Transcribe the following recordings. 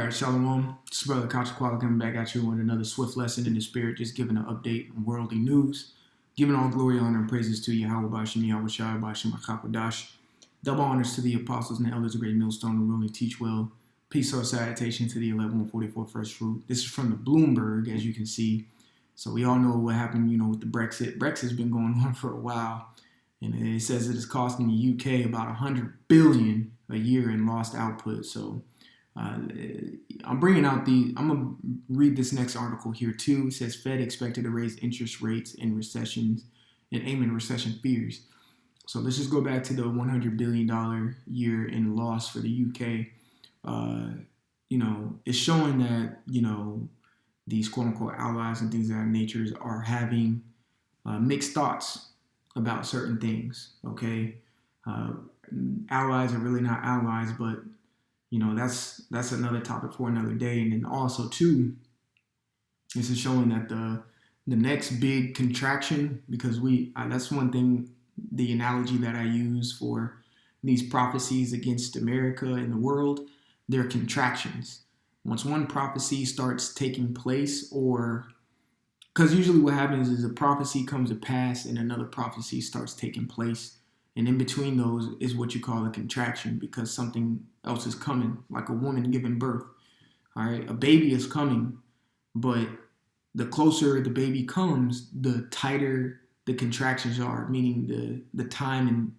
All right, Shalom. It's Brother Kachakwala coming back at you with another swift lesson in the spirit, just giving an update on worldly news. Giving all glory, honor, and praises to Yahweh Bashim, Yahweh Shai, Bashim, Akapadash. Double honors to the apostles and the elders of Great Millstone who really teach well. Peace or salutation to the 1144 first fruit. This is from the Bloomberg, as you can see. So we all know what happened, with the Brexit. Brexit's been going on for a while. And it says it is costing the UK about $100 billion a year in lost output. So I'm going to read this next article here too. It says Fed expected to raise interest rates in recessions and aim in recession fears. So let's just go back to the $100 billion year in loss for the UK. It's showing that, these quote unquote allies and things of that nature are having mixed thoughts about certain things. Okay. Allies are really not allies, but that's another topic for another day. And then also too, this is showing that the next big contraction, because that's one thing, the analogy that I use for these prophecies against America and the world, they're contractions. Once one prophecy starts taking place, because usually what happens is a prophecy comes to pass and another prophecy starts taking place. And in between those is what you call a contraction, because something else is coming, like a woman giving birth. All right, a baby is coming, but the closer the baby comes, the tighter the contractions are, meaning the time and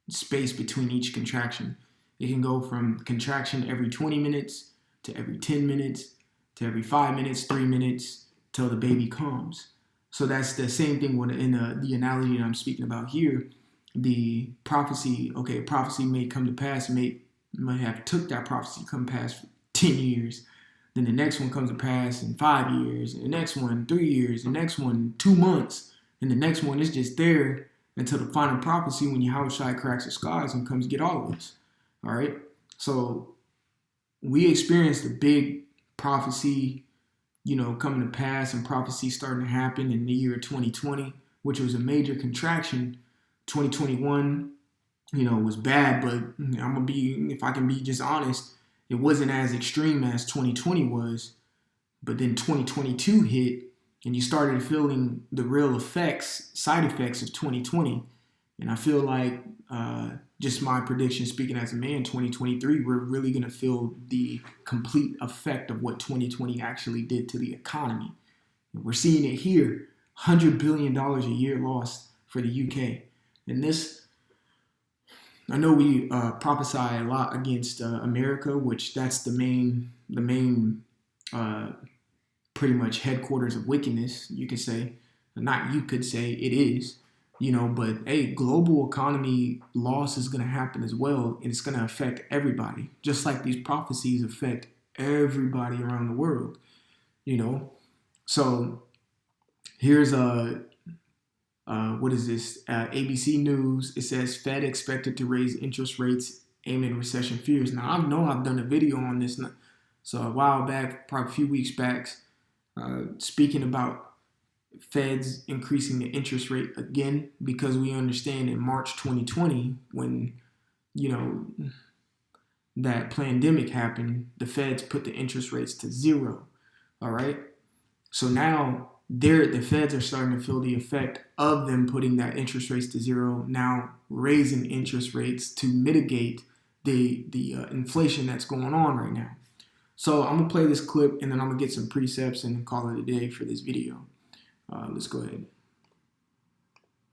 space between each contraction. It can go from contraction every 20 minutes to every 10 minutes to every 5 minutes, 3 minutes till the baby comes. So that's the same thing in the analogy that I'm speaking about here. The prophecy may come to pass, might have took that prophecy come past for 10 years. Then the next one comes to pass in 5 years, and the next one 3 years, the next one 2 months, and the next one is just there until the final prophecy when Yahweh Shai cracks the skies and comes get all of us. All right. So we experienced a big prophecy, coming to pass, and prophecy starting to happen in the year 2020, which was a major contraction. 2021, was bad, but if I can be just honest, it wasn't as extreme as 2020 was. But then 2022 hit, and you started feeling the real side effects of 2020. And I feel like, just my prediction, speaking as a man, 2023, we're really going to feel the complete effect of what 2020 actually did to the economy. And we're seeing it here, $100 billion a year lost for the UK. And this, I know we prophesy a lot against America, which that's the main pretty much headquarters of wickedness, you could say. Not you could say, it is. But hey, global economy loss is going to happen as well, and it's going to affect everybody, just like these prophecies affect everybody around the world, So here's what is this? ABC News. It says Fed expected to raise interest rates aiming recession fears. Now, I know I've done a video on this. So a while back, probably a few weeks back, speaking about Feds increasing the interest rate again, because we understand in March 2020, when, that pandemic happened, the Feds put the interest rates to zero. All right. So now the Feds are starting to feel the effect of them putting that interest rates to zero, now raising interest rates to mitigate the inflation that's going on right now. So I'm going to play this clip, and then I'm going to get some precepts and call it a day for this video. Let's go ahead.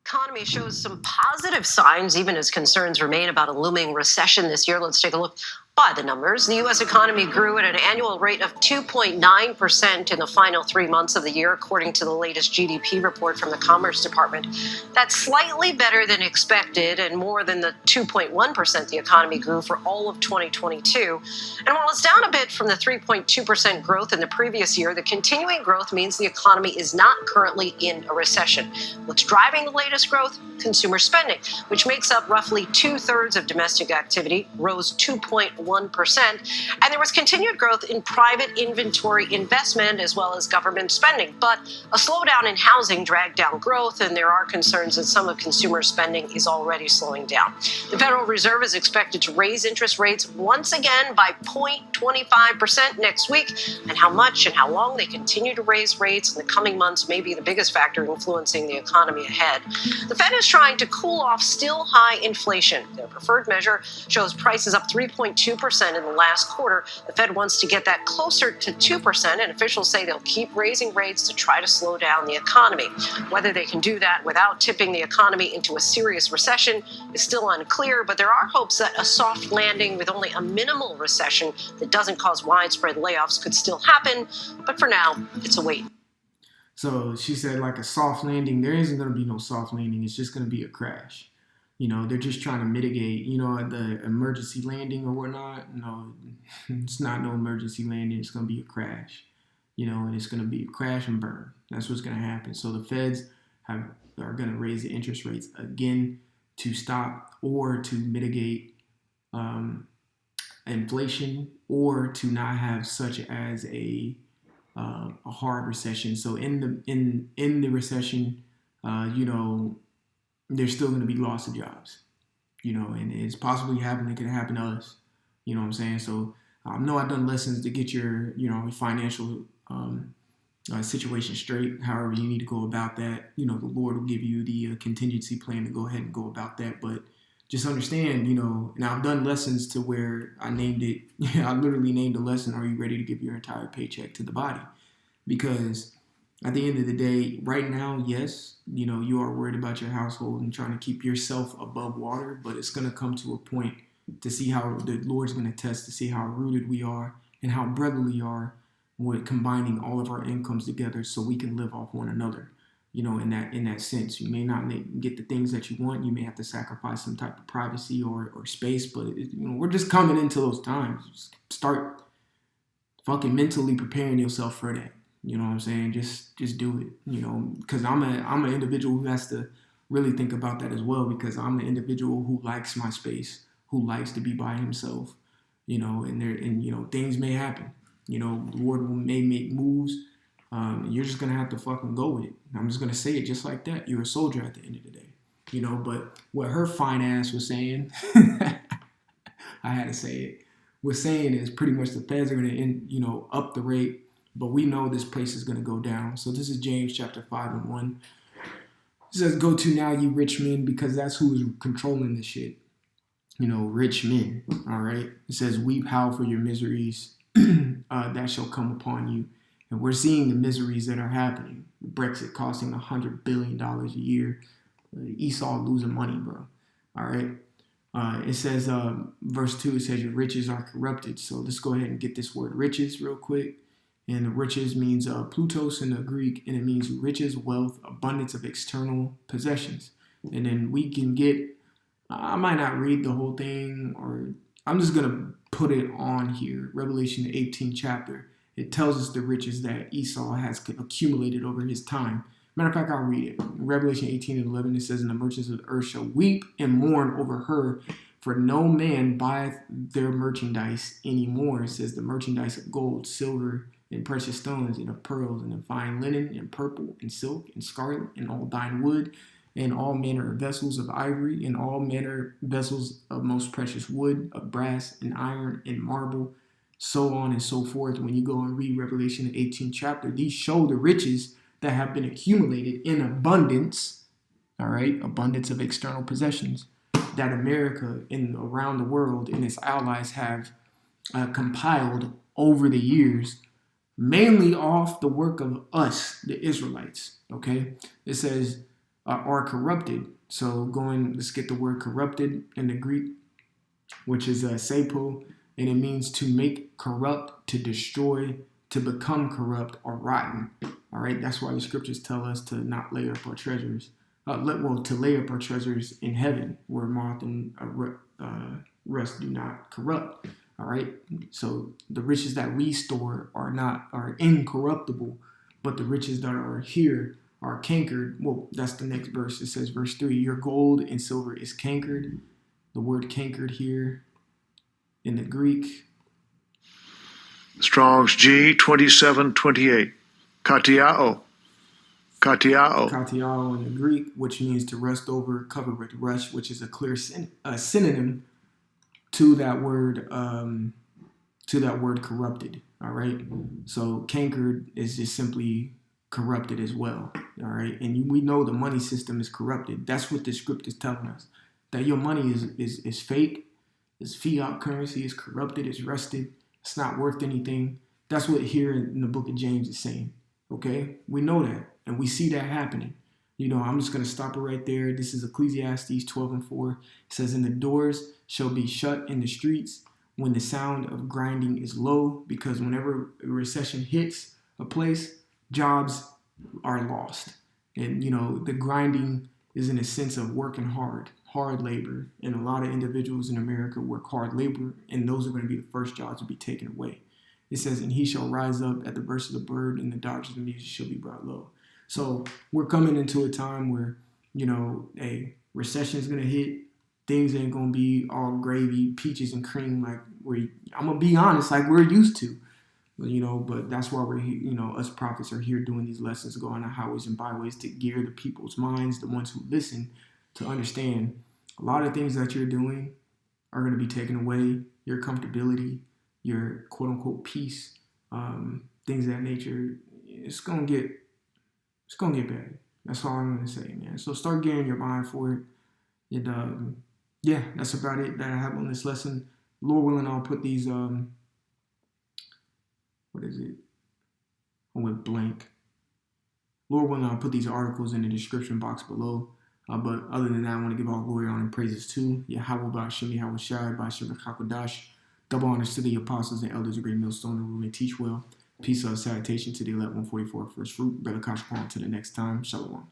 Economy shows some positive signs, even as concerns remain about a looming recession this year. Let's take a look by the numbers. The U.S. economy grew at an annual rate of 2.9% in the final 3 months of the year, according to the latest GDP report from the Commerce Department. That's slightly better than expected and more than the 2.1% the economy grew for all of 2022. And while it's down a bit from the 3.2% growth in the previous year, the continuing growth means the economy is not currently in a recession. What's driving the latest growth? Consumer spending, which makes up roughly 2/3 of domestic activity, rose 2.1% 1%. And there was continued growth in private inventory investment as well as government spending. But a slowdown in housing dragged down growth, and there are concerns that some of consumer spending is already slowing down. The Federal Reserve is expected to raise interest rates once again by 0.25% next week, and how much and how long they continue to raise rates in the coming months may be the biggest factor influencing the economy ahead. The Fed is trying to cool off still high inflation. Their preferred measure shows prices up 3.2% in the last quarter. The Fed wants to get that closer to 2%, and officials say they'll keep raising rates to try to slow down the economy. Whether they can do that without tipping the economy into a serious recession is still unclear, but there are hopes that a soft landing with only a minimal recession that doesn't cause widespread layoffs could still happen. But for now, it's a wait. So she said, like a soft landing. There isn't going to be no soft landing. It's just going to be a crash. They're just trying to mitigate, the emergency landing or whatnot. No, it's not no emergency landing. It's going to be a crash, and it's going to be a crash and burn. That's what's going to happen. So the feds are going to raise the interest rates again to stop or to mitigate inflation, or to not have such as a hard recession. So in the recession, there's still going to be loss of jobs, and it's possibly happening. It could happen to us. You know what I'm saying? So I know I've done lessons to get your, financial situation straight. However you need to go about that, the Lord will give you the contingency plan to go ahead and go about that. But just understand, now I've done lessons to where I named it. I literally named a lesson. Are you ready to give your entire paycheck to the body? Because at the end of the day, right now, yes, you are worried about your household and trying to keep yourself above water, but it's going to come to a point to see how the Lord's going to test to see how rooted we are and how brotherly we are with combining all of our incomes together so we can live off one another. In that sense, you may not get the things that you want. You may have to sacrifice some type of privacy or space, but we're just coming into those times. Just start fucking mentally preparing yourself for that. You know what I'm saying? Just do it. Because I'm an individual who has to really think about that as well. Because I'm an individual who likes my space, who likes to be by himself. And things may happen. The Lord may make moves. You're just going to have to fucking go with it. I'm just going to say it just like that. You're a soldier at the end of the day. But what her fine ass was saying, I had to say it, was saying is pretty much the feds are going to, up the rate. But we know this place is going to go down. So this is James chapter 5:1. It says, "Go to now, you rich men," because that's who is controlling this shit. Rich men. All right. It says, "Weep, howl for your miseries that shall come upon you." And we're seeing the miseries that are happening. Brexit costing $100 billion a year. Esau losing money, bro. All right. It says, verse 2, it says, "Your riches are corrupted." So let's go ahead and get this word riches real quick. And the riches means plutos in the Greek, and it means riches, wealth, abundance of external possessions. And then we can get, I might not read the whole thing, or I'm just going to put it on here. Revelation, the 18th chapter. It tells us the riches that Esau has accumulated over his time. Matter of fact, I'll read it. In Revelation 18:11, it says, "And the merchants of the earth shall weep and mourn over her, for no man buyeth their merchandise anymore." It says the merchandise of gold, silver, and precious stones, and of pearls, and of fine linen, and purple, and silk, and scarlet, and all dyed wood, and all manner of vessels of ivory, and all manner vessels of most precious wood, of brass, and iron, and marble, so on and so forth. When you go and read Revelation, the 18th chapter, these show the riches that have been accumulated in abundance, all right, abundance of external possessions, that America and around the world and its allies have compiled over the years, mainly off the work of us, the Israelites, okay? It says, are corrupted. So let's get the word corrupted in the Greek, which is sapo, and it means to make corrupt, to destroy, to become corrupt or rotten. All right, that's why the scriptures tell us to not lay up our treasures. To lay up our treasures in heaven, where moth and rust do not corrupt. All right, so the riches that we store are incorruptible, but the riches that are here are cankered. Well, that's the next verse. It says, verse 3, "Your gold and silver is cankered." The word cankered here In the Greek, Strong's G2728. Katiao. Katiao. katiao in the Greek, which means to rust over, cover with rust, which is a clear synonym to that word corrupted. All right. So cankered is just simply corrupted as well. All right. And we know the money system is corrupted. That's what the script is telling us. That your money is fake, is fiat currency, is corrupted, is rusted, it's not worth anything. That's what here in the book of James is saying. Okay? We know that. And we see that happening. I'm just going to stop it right there. This is Ecclesiastes 12:4. It says, and the doors shall be shut in the streets when the sound of grinding is low, because whenever a recession hits a place, jobs are lost. And, the grinding is in a sense of working hard labor. And a lot of individuals in America work hard labor, and those are going to be the first jobs to be taken away. It says, and he shall rise up at the burst of the bird, and the daughters of the music shall be brought low. So we're coming into a time where, a recession is going to hit. Things ain't going to be all gravy, peaches and cream like I'm going to be honest, like we're used to. But that's why we're here, us prophets are here doing these lessons, going on highways and byways to gear the people's minds, the ones who listen, to understand a lot of things that you're doing are going to be taken away. Your comfortability, your quote unquote peace, things of that nature. It's gonna get bad. That's all I'm gonna say, man. So start gearing your mind for it. And yeah, that's about it that I have on this lesson. Lord willing, I'll put these what is it? I went blank. Lord willing, I'll put these articles in the description box below. But other than that, I want to give all glory, honor, and praises to Yahweh Ba'Shem Yahweh Shai Ba'Shem Hakodash. Double honors to the apostles and elders of Great Millstone, who rule and teach well. Peace, salutation to the elect 144 first fruit. Brother Kashpan, to the next time. Shalom.